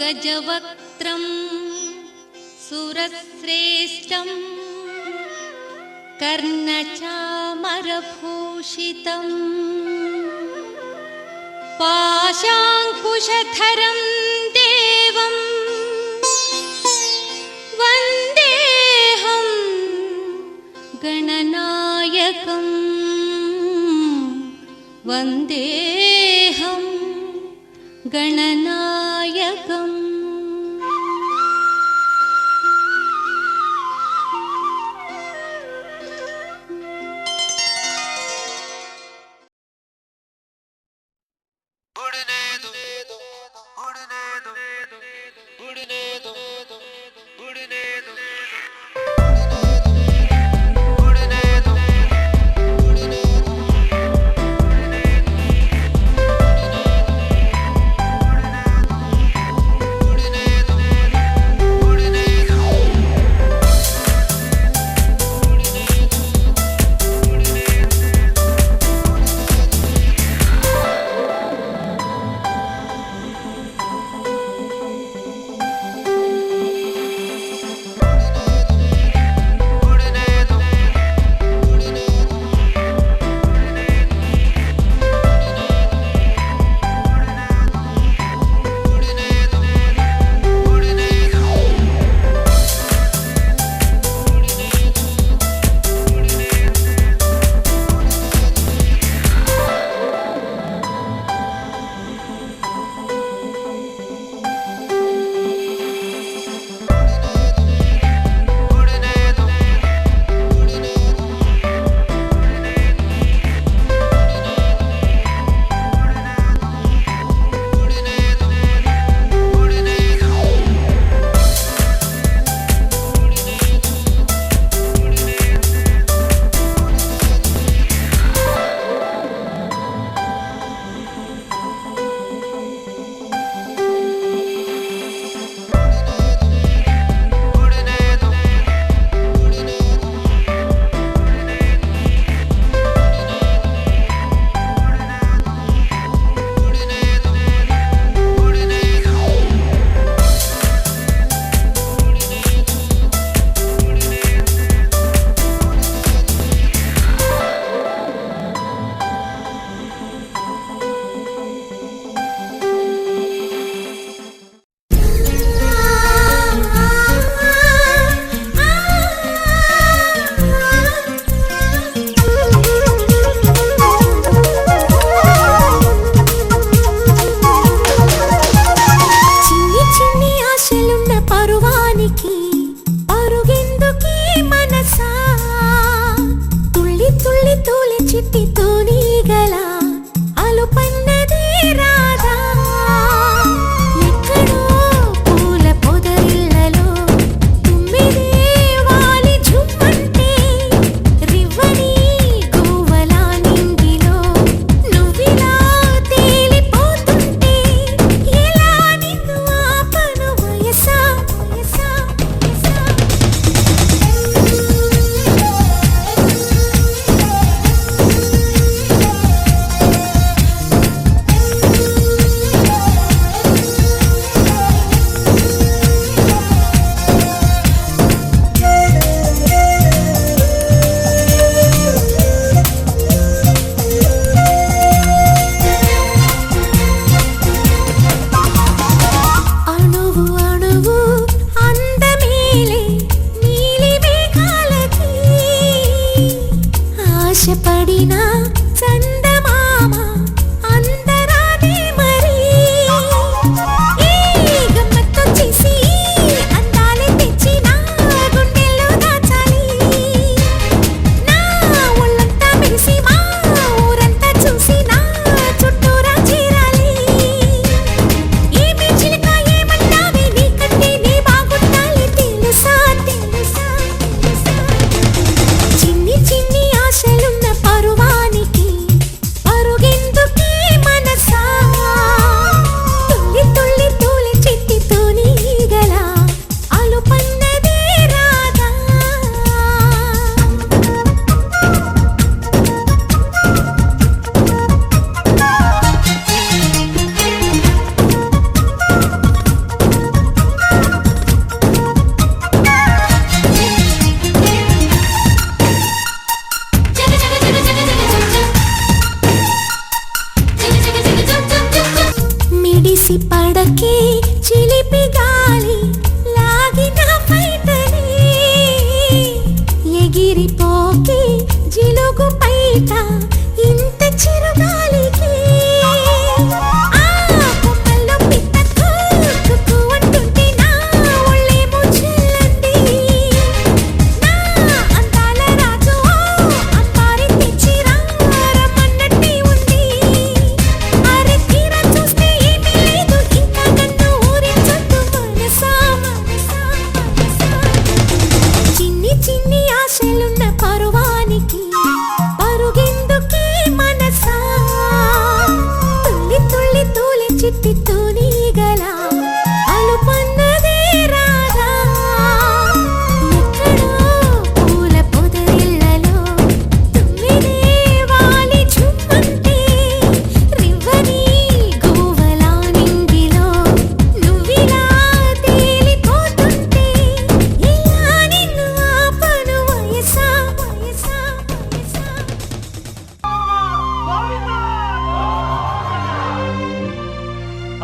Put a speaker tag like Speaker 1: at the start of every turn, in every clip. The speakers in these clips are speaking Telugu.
Speaker 1: गजवक्त्रं सुरश्रेष्ठं कर्णचामरभूषितं पाशाङ्कुशधरं देवं वन्देऽहं गणनायकं वन्देऽहं गणनायकम्।
Speaker 2: చిలిపి పడకే చిలిపి గాలి లాగిన పైటని ఎగిరిపోకే జిలుగు పైట ఇంత చిరుగాలికి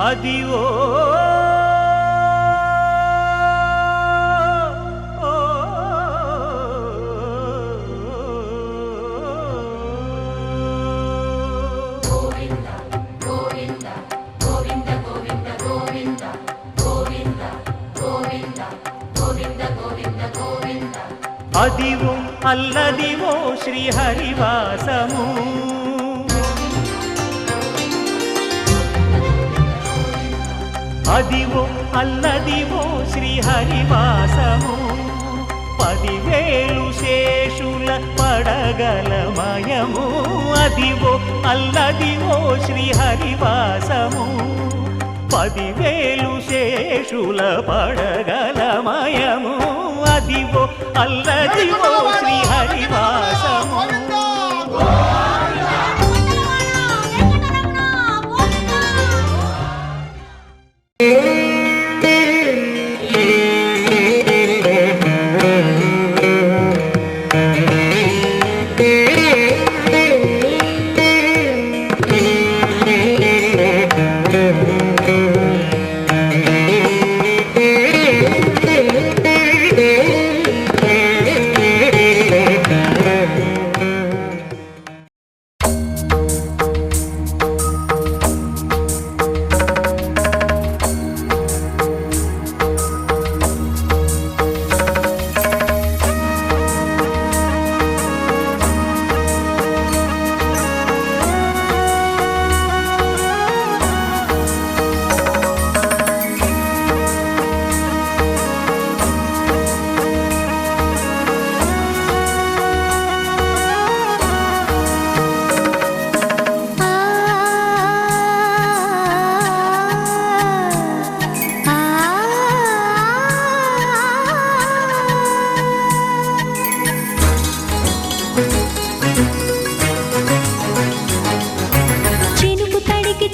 Speaker 3: అదివో అదివో అల్లదివో శ్రీహరివాసము అదివో అల్లదివో శ్రీహరివాసము 10,000 శేషుల పడగలమయము అదివో అల్లదివో శ్రీహరివాసము 10,000 శేషుల పడగలమయము అదివో అల్లదివో శ్రీహరివాసము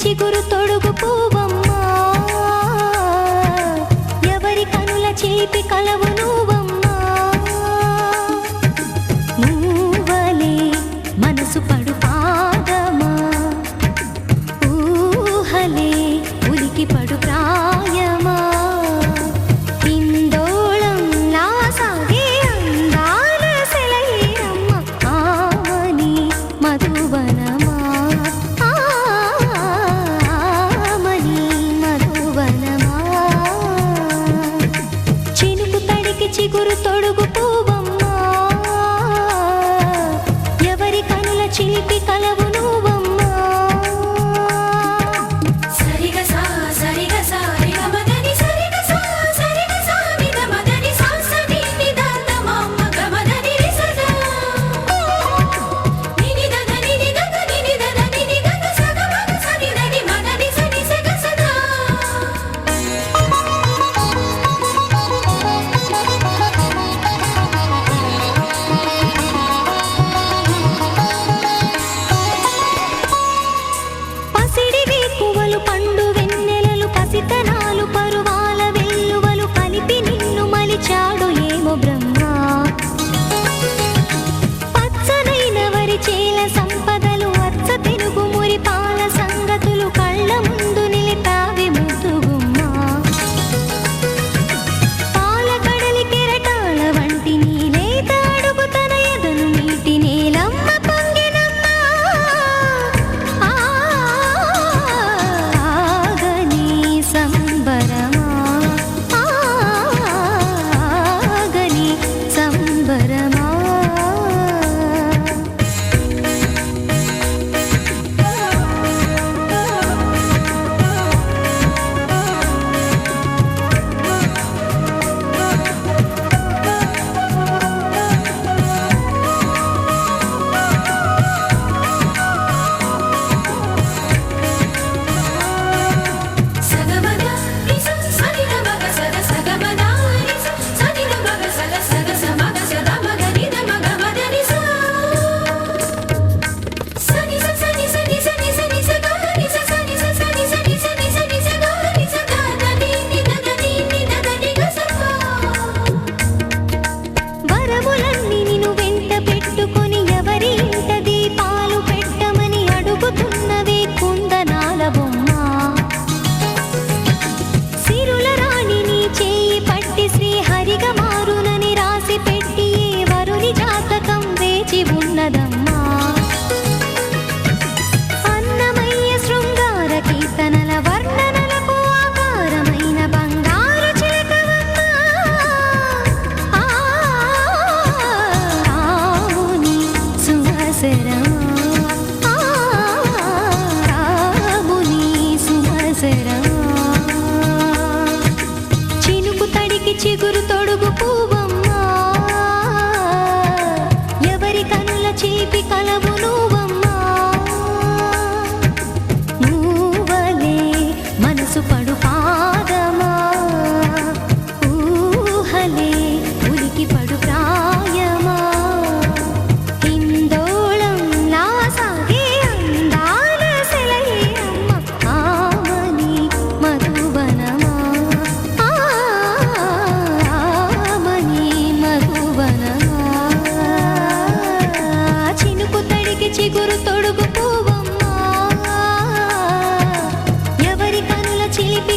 Speaker 2: చిగురు తొడుగు పూవమ్మా ఎవరి కనుల చేపి కలవు నువ్వమ్మా నువ్వలే మనసు పడు పాదమా ఊహలే ఉలికి పడు ప్రాయమా ఇందోళం లా సాగే అందాల సెలయేరమ్మ ఆమని మధువనమా చినుకు తడి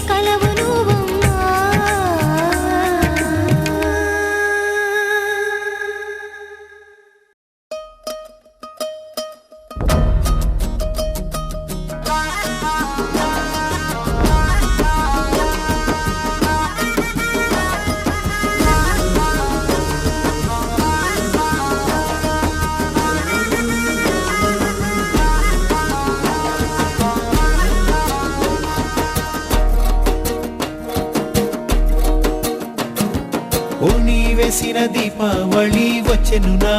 Speaker 2: కలవు నువ్వమ్మా.
Speaker 4: వేసిన దీపావళి వచ్చెను నా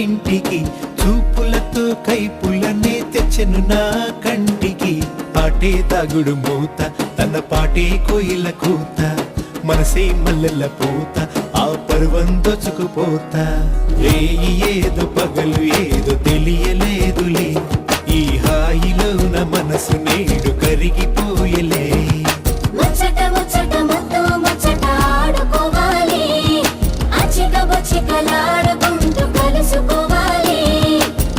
Speaker 4: ఇంటికి, చూపులతో కైపులనే తెచ్చెను నా కంటికి. పాటే తాగుడు మూత, తన పాటే కోయిల కూత, మనసే మల్లెల పూత, ఆ పర్వం దోచుకుపోతా. రేయి ఏదో పగలు ఏదో తెలియలేదులే, ఈ హాయిలో నా మనసు నేడు కరిగిపోయలే.
Speaker 2: ముచ్చట ముచ్చట ముద్దు ముచ్చట ఆడుకోవాలి, అచ్చిక బొచ్చికలాడుకుంటూ కలుసుకోవాలి.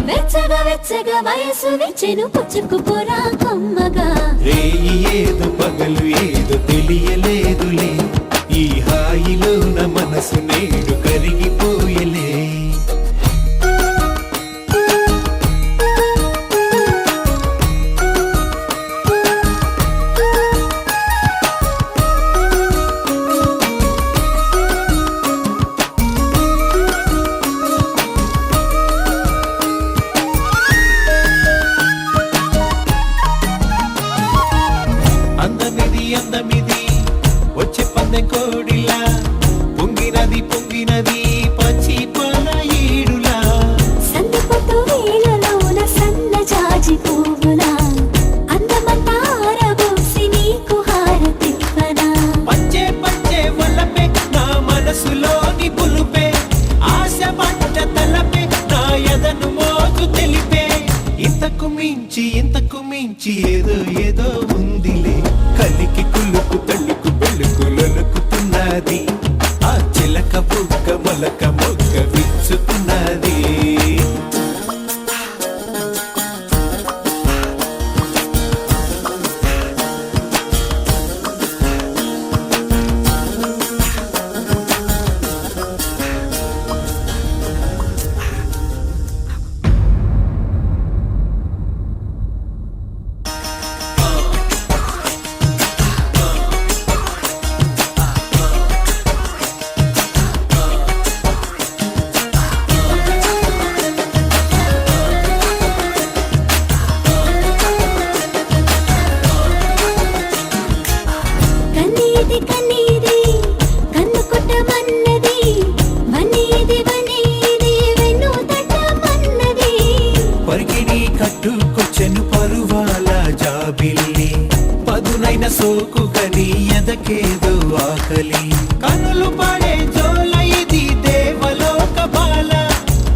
Speaker 2: వెచ్చగా వెచ్చగా వయసు విచ్చెను పుచ్చుకుపోరా కమ్మగా.
Speaker 4: రేయి ఏదో పగలు ఏదో తెలియలేదులే, ఈ హాయిలో నా మనసు నేడు కరిగిపోయలే. అందమిది వచ్చే పందెం కోడిలా, పొంగినది పొంగినది పచ్చి పాల ఈడులా.
Speaker 2: సందపొట్టు వేళలోన సన్న జాజి పువ్వులా, అందమంతా ఆరబోసి నీకు హారతివ్వనా.
Speaker 4: పంచే పంచే వల్లపే నా మనసులోని పులుపే, ఆశ పట్ట తలపే నా ఎదను మోజు తెలిపే. ఇంతకు మించి ఏదో ఏదో ఉందిలే, కలికి కులుకు తల్లుకు పెళ్ళుకు లొలుకుతున్నది, ఆ చిలక బుక్క మొలక మొగ్గ విచ్చుతున్నది.
Speaker 2: కన్నీది కన్ను కొట్టమన్నది, వన్నీది వెన్ను తట్టమన్నది.
Speaker 4: పరికిణి కట్టుకొచ్చెను పరువాల జాబిల్లి, పదునైన సోకు గని ఎదకేదో ఆకలి. కనులు పడే జోల ఇది దేవలోక బాల,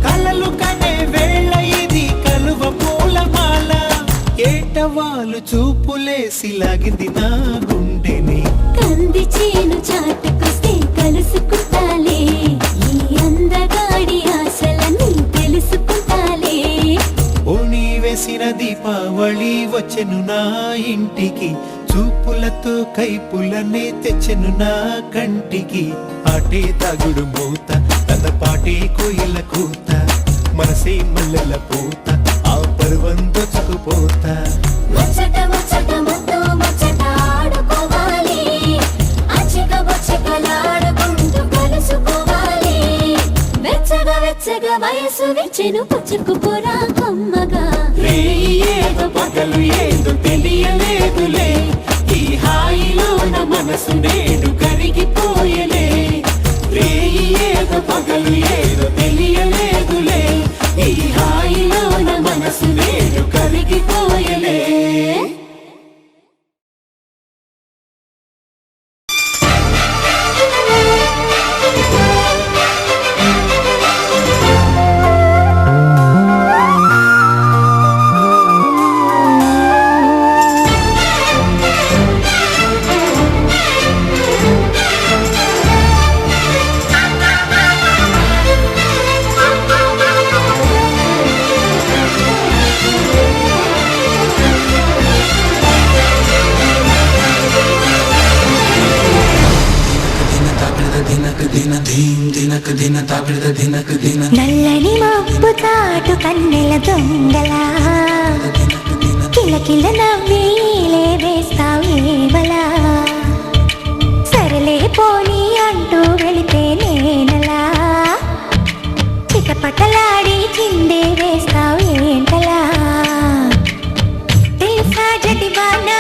Speaker 4: కలలు కనే వేళ ఇది కలువ పూలమాల. ఏటవాలు చూపులేసి లాగింది నా గుండెని,
Speaker 2: కంది చేను చాటుకొస్తే కలుసుకుంటాలే, ఈ అందగాడి ఆశలన్నీ తెలుసుకుంటాలే.
Speaker 4: ఓణి వేసిన దీపావళి వచ్చెను నా ఇంటికి, చూపులతో కైపులనే తెచ్చెను నా కంటికి. పాటే తాగుడు మూత, తన పాటే కోయిల కూత, మనసే మల్లెల పూత, ఆ పర్వం దోచుకుపోతా.
Speaker 2: ముచ్చట ముచ్చట ముద్దు ముచ్చట ఆడుకోవాలి, అచ్చిక బొచ్చికలాడుకుంటూ కలుసుకోవాలి. వెచ్చగా వెచ్చగా వయసు విచ్చెను పుచ్చుకుపోరా కమ్మగా.
Speaker 4: రేయి ఏదో పగలు ఏదో తెలియలేదులే, ఈ హాయిలో నా మనసు నేడు కరిగిపోయలే. రేయి ఏదో పగలు ఏదో తెలియలేదులే, ఈ హాయిలో నా మనసు నేడు కరిగిపోయలే.
Speaker 2: నల్లని మబ్బు తాటు కన్నెల దొంగలా కిలకిల నవ్వీలే వేస్తావు ఏవలా సరలే పోనీ అంటూ వెళితే నేనలా చిటపటలాడి చిందే వేస్తావు ఏంటలా తెలుసా జతివానా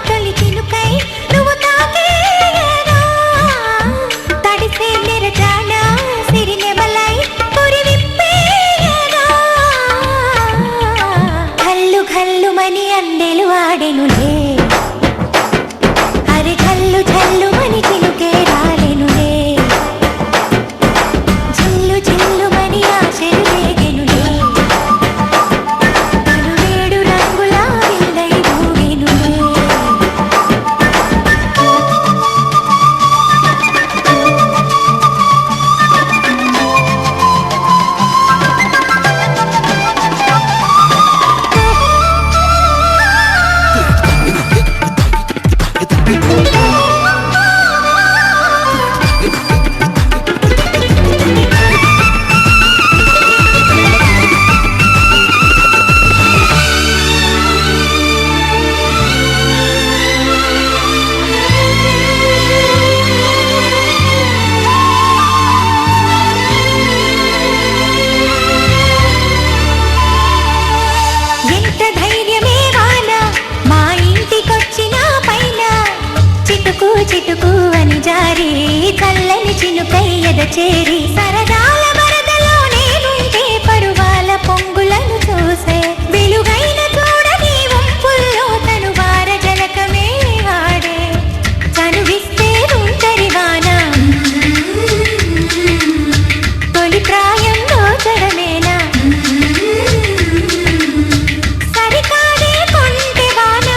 Speaker 2: తొలి చినుకై నువ్వు తాకేయగా తడిసే నిరజానా సిరినెమలై పురి విప్పేయగా ఘల్లు ఘల్లు మని అందెలు ఆడెనులే అరే ఘల్లు ఝల్లు మని చినుకే రాలెనులే జిల్లు జిల్లు మని ఆశలు రేగెనులే వేడు రంగులా విల్లై ఊగెనులే ఎంత ధైర్యమే వాన మా ఇంటికొచ్చిన పైన చిటుకు చిటుకు అని జారి చల్లని చినుకై ఎద చేరి సరదాల వరదలో నేనుంటే పరువాల పొంగులను చూసే వెలుగైన చూడని వంపుల్లో తను వార జలకమే వాడే చనువిస్తే ఉంటరి వాన తొలి ప్రాయంలో చెడమేనా సరికాదే కొంటె వాన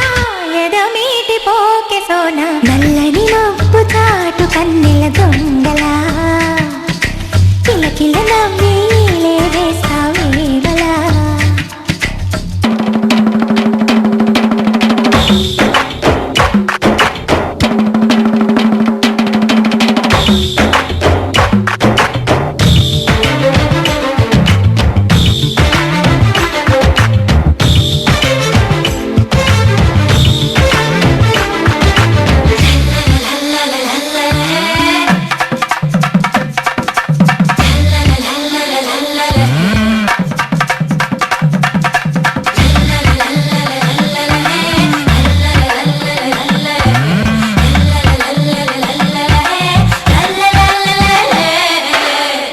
Speaker 2: ఎదమీటి పోకె సోన నల్లని మబ్బు చాటు కన్నెల దొంగలా కిలకిల నవ్వీలే వేస్తావు ఏవలా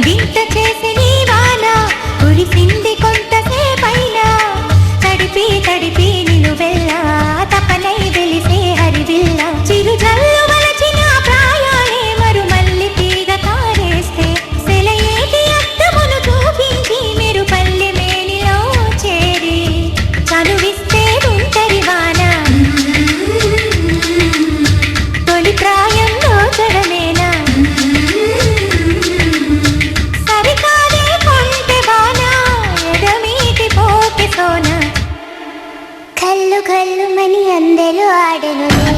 Speaker 2: వింత చేసి నీ వాన కురిసింది కొంతసేపైనా తడిపి తడిపి నిన్ను వెళ్ళా తపనై వెలిసే హరివిల్ల చిరు జల్లు వలచిన ప్రాయాలే మరుమల్లి తీగ తారేస్తే సెలయేటి అద్దమును చూపించి మీరు పల్లె మేనిలో చేరి చనువిస్తే ఉంటరి వాన తొలి ప్రాయంలో చెడమేనా సరికాదే కొంటె వాన ఎదమీటి పోకె సోన కల్లు కల్లు మని అందెలు ఆడెనులే